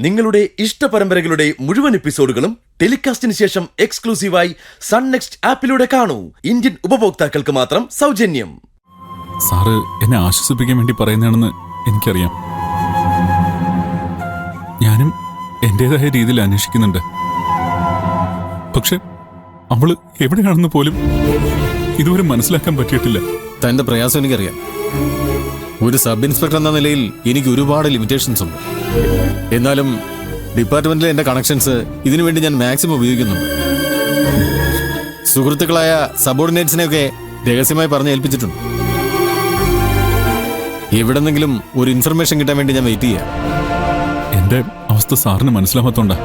നിങ്ങളുടെ ഇഷ്ട പരമ്പരകളുടെ മുഴുവൻ എപ്പിസോഡുകളും ടെലികാസ്റ്റിന് ശേഷം എക്സ്ക്ലൂസീവായി സൺ നെക്സ്റ്റ് ആപ്പിലൂടെ കാണൂ. ഇന്ത്യൻ ഉപഭോക്താക്കൾക്ക് മാത്രം സൗജന്യം. സാറ് എന്നെ ആശ്വസിപ്പിക്കാൻ വേണ്ടി പറയുന്നതാണെന്ന് എനിക്കറിയാം. ഞാനും എന്റേതായ രീതിയിൽ അന്വേഷിക്കുന്നുണ്ട്. പക്ഷെ അവള് എവിടെയാണെന്ന് പോലും ഇതുവരെ മനസ്സിലാക്കാൻ പറ്റിയിട്ടില്ല. തന്റെ പ്രയാസം എനിക്കറിയാം. ഒരു സബ് ഇൻസ്പെക്ടർ എന്ന നിലയിൽ എനിക്ക് ഒരുപാട് ലിമിറ്റേഷൻസ് ഉണ്ട്. എന്നാലും ഡിപ്പാർട്ട്മെന്റിലെ എന്റെ കണക്ഷൻസ് ഇതിനുവേണ്ടി ഞാൻ മാക്സിമം ഉപയോഗിക്കുന്നുണ്ട്. സുഹൃത്തുക്കളായ സബോർഡിനേറ്റ്സിനെയൊക്കെ രഹസ്യമായി പറഞ്ഞ് ഏൽപ്പിച്ചിട്ടുണ്ട്. എവിടെന്നെങ്കിലും ഒരു ഇൻഫർമേഷൻ കിട്ടാൻ വേണ്ടി ഞാൻ വെയിറ്റ് ചെയ്യാം. എന്റെ അവസ്ഥ സാറിന് മനസ്സിലാവാത്തോണ്ടാ.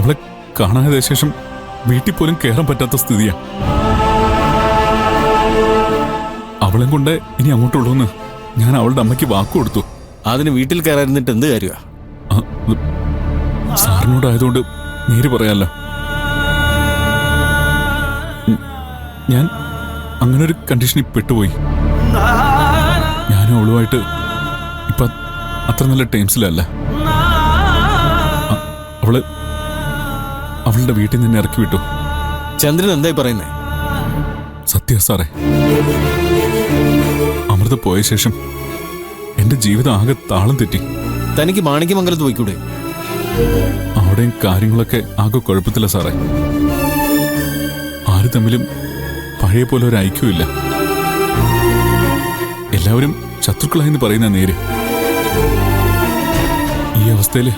അവളെ കാണാതെ ശേഷം വീട്ടിൽ പോലും കയറാൻ പറ്റാത്ത സ്ഥിതിയാ. അവളെ കൊണ്ട് ഇനി അങ്ങോട്ടുള്ളൂന്ന് ഞാൻ അവളുടെ അമ്മയ്ക്ക് വാക്കു കൊടുത്തു. അതിന് വീട്ടിൽ കയറായിരുന്നിട്ട് എന്ത് കാര്യമാ? സാറിനോടായതുകൊണ്ട് നേര് പറയാലോ. ഞാൻ അങ്ങനൊരു കണ്ടീഷനിൽ പെട്ടുപോയി. ഞാനും അവളുമായിട്ട് ഇപ്പൊ അത്ര നല്ല ടൈംസിലല്ല. അവളുടെ വീട്ടിൽ നിന്ന് ഇറക്കി വിട്ടു. ചന്ദ്രൻ എന്തായി പറയുന്നേ? സത്യ സാറേ, അമൃത പോയ ശേഷം എന്റെ ജീവിതം ആകെ താളം തെറ്റി. തനിക്ക് മാണിക്യമംഗലത്ത് പോയിക്കൂടെ? അവിടെയും കാര്യങ്ങളൊക്കെ ആകെ കുഴപ്പത്തില്ല സാറേ. ആര് തമ്മിലും പഴയ പോലെ ഒരു ഐക്യമില്ല. എല്ലാവരും ശത്രുക്കളായെന്ന് പറയുന്ന നേര്. ഈ അവസ്ഥയില്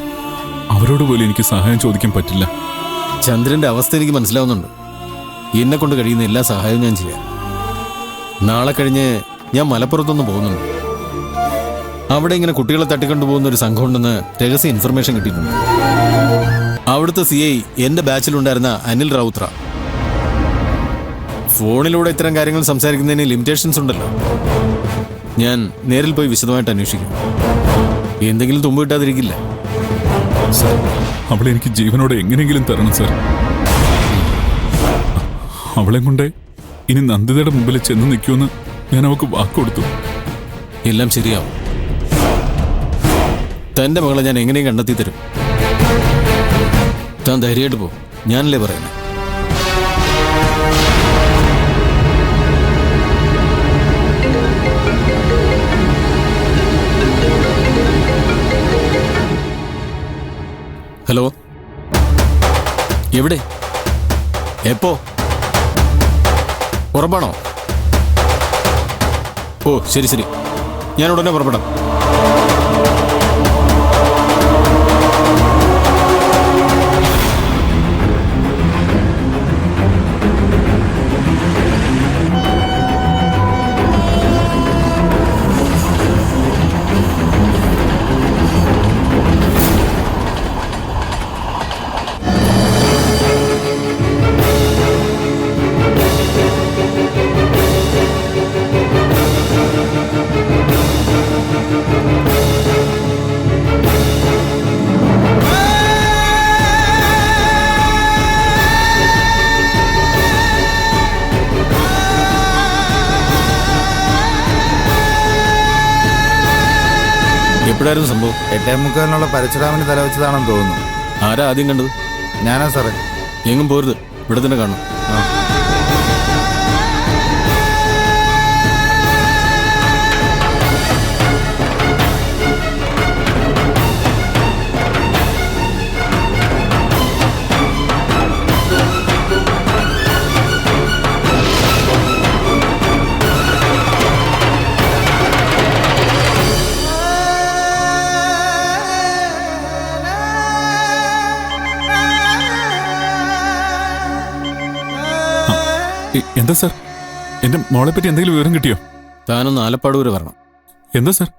അവരോട് പോലും എനിക്ക് സഹായം ചോദിക്കാൻ പറ്റില്ല. ചന്ദ്രന്റെ അവസ്ഥ എനിക്ക് മനസ്സിലാവുന്നുണ്ട്. എന്നെ കൊണ്ട് കഴിയുന്ന എല്ലാ സഹായവും ഞാൻ ചെയ്യാം. നാളെ കഴിഞ്ഞ് ഞാൻ മലപ്പുറത്തൊന്നും പോകുന്നുണ്ട്. അവിടെ ഇങ്ങനെ കുട്ടികളെ തട്ടിക്കൊണ്ടുപോകുന്ന ഒരു സംഘം ഉണ്ടെന്ന് രഹസ്യ ഇൻഫർമേഷൻ കിട്ടിയിട്ടുണ്ട്. അവിടുത്തെ CI എന്റെ ബാച്ചിലുണ്ടായിരുന്ന അനിൽ റൌത്ര. ഫോണിലൂടെ ഇത്തരം കാര്യങ്ങൾ സംസാരിക്കുന്നതിന് ലിമിറ്റേഷൻസ് ഉണ്ടല്ലോ. ഞാൻ നേരിൽ പോയി വിശദമായിട്ട് അന്വേഷിക്കും. എന്തെങ്കിലും തുമ്പ് കിട്ടാതിരിക്കില്ല. സാർ, അവളെ എനിക്ക് ജീവനോടെ എങ്ങനെയെങ്കിലും തരണം സാർ. അവളെ കൊണ്ട് ഇനി നന്ദിതയുടെ മുമ്പിൽ ചെന്ന് നിൽക്കുമെന്ന് ഞാൻ അവൾക്ക് വാക്കുകൊടുത്തു. എല്ലാം ശരിയാവും. തന്റെ മകളെ ഞാൻ എങ്ങനെയും കണ്ടെത്തി തരും. താൻ ധൈര്യമായിട്ട് പോ. ഞാനല്ലേ പറയുന്നത്. ഹലോ, എവിടെ? എപ്പോ? ഉറപ്പാണോ? ഓ ശരി ശരി, ഞാൻ ഉടനെ പുറപ്പെടാം. എപ്പോഴായിരുന്നു സംഭവം? 8:45 പരശുരാമന് തലവെച്ചതാണെന്ന് തോന്നുന്നു. ആരാ ആദ്യം കണ്ടത്? ഞാനാ സാറേ. എങ്ങും പോരുത്, ഇവിടെ തന്നെ കാണും. എന്താ സാർ, എന്റെ മോളെ പറ്റി എന്തെങ്കിലും വിവരം കിട്ടിയോ? താനൊന്ന് ആലപ്പാട് വരെ വരണം. എന്താ സാർ?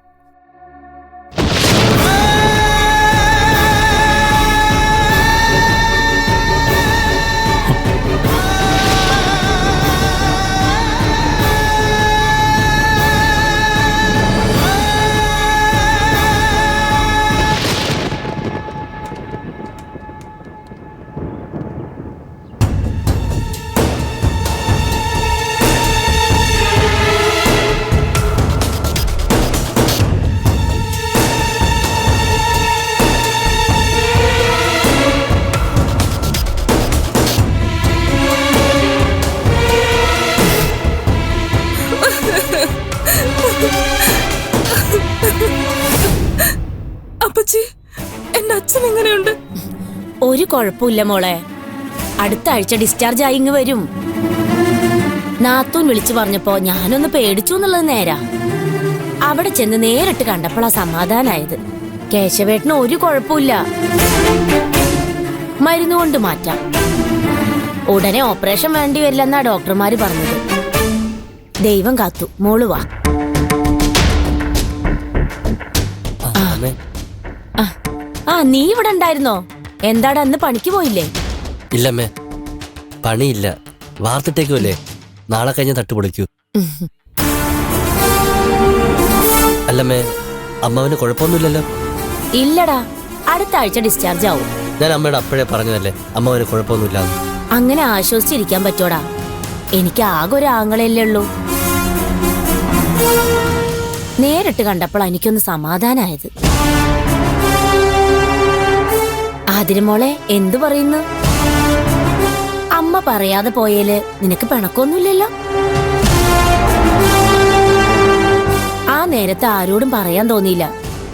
അപ്പച്ചി, എന്റെ അച്ഛൻ എങ്ങനെയുണ്ട്? ഒരു കുഴപ്പമില്ല മോളെ. അടുത്ത ആഴ്ച ഡിസ്ചാർജ് ആയി ഇങ്ങ് വരും. നാത്തൂൻ വിളിച്ചു പറഞ്ഞപ്പോ ഞാനൊന്ന് പേടിച്ചു എന്നുള്ളത് നേരാ. അവിടെ ചെന്ന് നേരിട്ട് കണ്ടപ്പോഴാ സമാധാനായത്. കേശവേട്ടന് ഒരു കുഴപ്പമില്ല. മരുന്ന് കൊണ്ട് മാറ്റാം. ഉടനെ ഓപ്പറേഷൻ വേണ്ടി വരില്ലെന്നാ ഡോക്ടർമാര് പറഞ്ഞത്. ദൈവം കാത്തു. മോള് വാ. നീ ഇവിടെ ഉണ്ടായിരുന്നോ? എന്താടാ അന്ന് പണിക്ക് പോയില്ലേ? ഇല്ലമ്മേ, പണിയില്ല. വാർത്തിട്ടേക്കുമല്ലേ, നാളെ കഴിഞ്ഞ് തട്ടുപൊളിക്കൂ. അല്ലമ്മേ, അമ്മാവന് കുഴപ്പമൊന്നുമില്ലല്ലോ? ഇല്ലടാ, അടുത്ത ആഴ്ച ഡിസ്ചാർജ് ആവും. ഞാൻ അമ്മയോട് അപ്പോഴേ പറഞ്ഞതല്ലേ അമ്മാവന് കുഴപ്പമൊന്നുമില്ലാന്ന്. അങ്ങനെ ആശ്വസിച്ചിരിക്കാൻ പറ്റോടാ? എനിക്ക് ആകെ ഒരു ആങ്ങളയല്ലേ ഉള്ളൂ. നേരിട്ട് കണ്ടപ്പോൾ എനിക്കൊന്ന് സമാധാനായത്. ആതിരമോളെ എന്തു പറയുന്നു? അമ്മ പറയാതെ പോയേല് നിനക്ക് പിണക്കൊന്നുമില്ലല്ലോ? ആ നേരത്തെ ആരോടും പറയാൻ തോന്നിയില്ല.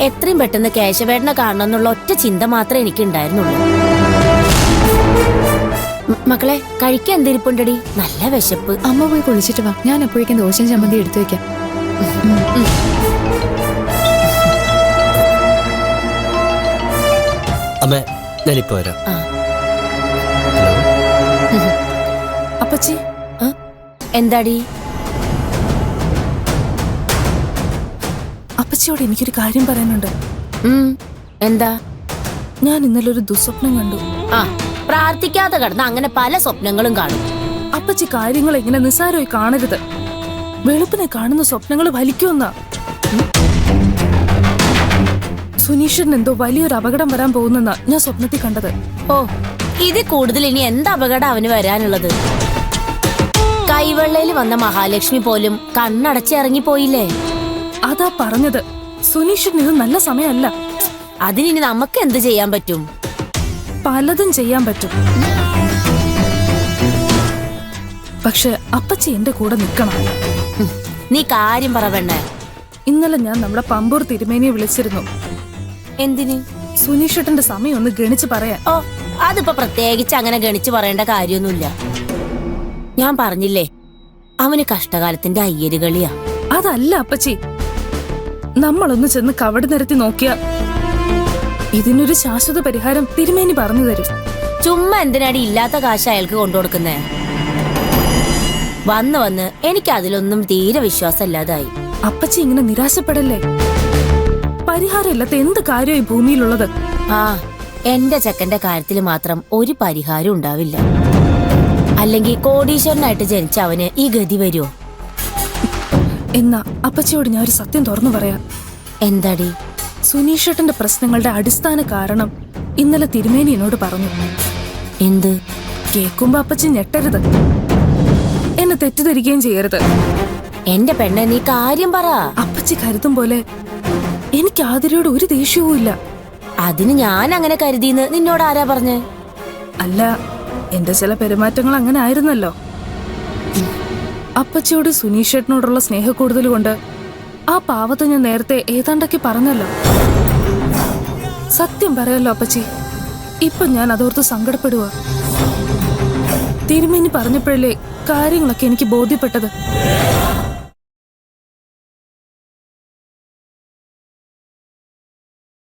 എത്രയും പെട്ടെന്ന് കേശവേട്ടനെ കാണണമെന്നുള്ള ഒറ്റ ചിന്ത മാത്രമേ എനിക്കുണ്ടായിരുന്നുള്ളൂ. മക്കളെ, കഴിക്കാൻ എന്തിരിപ്പുണ്ടടി? നല്ല വിശപ്പ്. അമ്മ പോയി കുളിച്ചിട്ട് വാ, ഞാൻ അപ്പോഴേക്കും ദോശയും ചമ്മന്തി എടുത്തു വെക്കാം. അമ്മേ, ഞാനിപ്പോ വരാം. അപ്പച്ചി, എന്താടി? അപ്പച്ചിയോട് എനിക്കൊരു കാര്യം പറയാനുണ്ട്. എന്താ? ഞാൻ ഇന്നലെ ഒരു ദുസ്വപ്നം കണ്ടു. പ്രാർത്ഥിക്കാതെ കിടന്ന അങ്ങനെ പല സ്വപ്നങ്ങളും കാണും. അപ്പച്ചി കാര്യങ്ങൾ ഇങ്ങനെ നിസ്സാരമായി കാണരുത്. വെളുപ്പിനെ കാണുന്ന സ്വപ്നങ്ങൾ വലിക്കുമെന്നാ. സുനീഷിന് എന്തോ വലിയൊരു അപകടം വരാൻ പോകുന്നെന്നാ ഞാൻ സ്വപ്നത്തിൽ കണ്ടത്. ഓ, ഇതിൽ കൂടുതൽ ഇനി എന്ത് അപകടം അവന് വരാനുള്ളത്? കൈവെള്ളയിൽ വന്ന മഹാലക്ഷ്മി പോലും കണ്ണടച്ചിറങ്ങിപ്പോയില്ലേ? അതാ പറഞ്ഞത്, സുനീഷിന് ഇത് നല്ല സമയമല്ല. അതിനി നമുക്ക് എന്ത് ചെയ്യാൻ പറ്റും? പലതും ചെയ്യാൻ പറ്റും. പക്ഷെ അപ്പച്ചി എന്റെ കൂടെ നിൽക്കണം. നീ കാര്യം പറ പെണ്ണേ. ഇന്നലെ ഞാൻ നമ്മുടെ പമ്പൂർ തിരുമേനിയെ വിളിച്ചിരുന്നു. എന്തിന്? സുനീഷേട്ടന്റെ സമയം ഒന്ന് ഗണിച്ച് പറയാൻ. ഓ, അതിപ്പോ പ്രത്യേകിച്ച് അങ്ങനെ ഗണിച്ചു പറയേണ്ട കാര്യമൊന്നുമില്ല. ഞാൻ പറഞ്ഞില്ലേ, അവന് കഷ്ടകാലത്തിന്റെ അയ്യരുകളിയാ. അതല്ല അപ്പച്ചി, നമ്മളൊന്ന് ചെന്ന് കവട് നിരത്തി നോക്കിയ ഇതിനൊരു ശാശ്വത പരിഹാരം തിരുമേനി പറഞ്ഞു തരും. ചുമ്മാ എന്തിനാടി ഇല്ലാത്ത കാശ് അയാൾക്ക് കൊണ്ടുകൊടുക്കുന്നേ? വന്ന് വന്ന് എനിക്ക് അതിലൊന്നും തീരെ വിശ്വാസമില്ലാതായി. അപ്പച്ചി ഇങ്ങനെ നിരാശപ്പെടല്ലേ. പരിഹാരം ഇല്ലാത്ത എന്ത് കാര്യമായി ഭൂമിയിലുള്ളത്? എന്റെ ചെക്കന്റെ കാര്യത്തിൽ മാത്രം ഒരു പരിഹാരം ഉണ്ടാവില്ല. അല്ലെങ്കിൽ കോടീശ്വരനായിട്ട് ജനിച്ച അവന് ഈ ഗതി വരുമോ? എന്നാ അപ്പച്ചിയോട് ഞാൻ ഒരു സത്യം തുറന്നു പറയാം. എന്താടി? സുനീഷേട്ടന്റെ പ്രശ്നങ്ങളുടെ അടിസ്ഥാന കാരണം ഇന്നലെ തിരുമേനി എന്നോട് പറഞ്ഞു. എന്ത്? കേൾക്കുമ്പോ അപ്പച്ചി ഞെട്ടരുത്, എന്നെ തെറ്റിദ്ധരിക്കുകയും ചെയ്യരുത്. എന്റെ പെണ്ണെ, നീ കാര്യം പറ. അപ്പച്ചി കരുതും പോലെ എനിക്ക് ആതിരയോട് ഒരു ദേഷ്യവും ഇല്ല. അതിന് ഞാൻ അങ്ങനെ കരുതിന്ന് നിന്നോട് ആരാ പറഞ്ഞേ? അല്ല, എന്റെ ചില പെരുമാറ്റങ്ങൾ അങ്ങനെ ആയിരുന്നല്ലോ. അപ്പച്ചിയോട് സുനീഷേട്ടനോടുള്ള സ്നേഹക്കൂടുതൽ കൊണ്ട് ആ പാവത്തെ ഞാൻ നേരത്തെ ഏതാണ്ടൊക്കെ പറഞ്ഞല്ലോ. സത്യം പറയല്ലോ അപ്പച്ചി, ഇപ്പൊ ഞാൻ അതോർത്ത് സങ്കടപ്പെടുക. തിരുമേനി പറഞ്ഞപ്പോഴല്ലേ കാര്യങ്ങളൊക്കെ എനിക്ക് ബോധ്യപ്പെട്ടത്.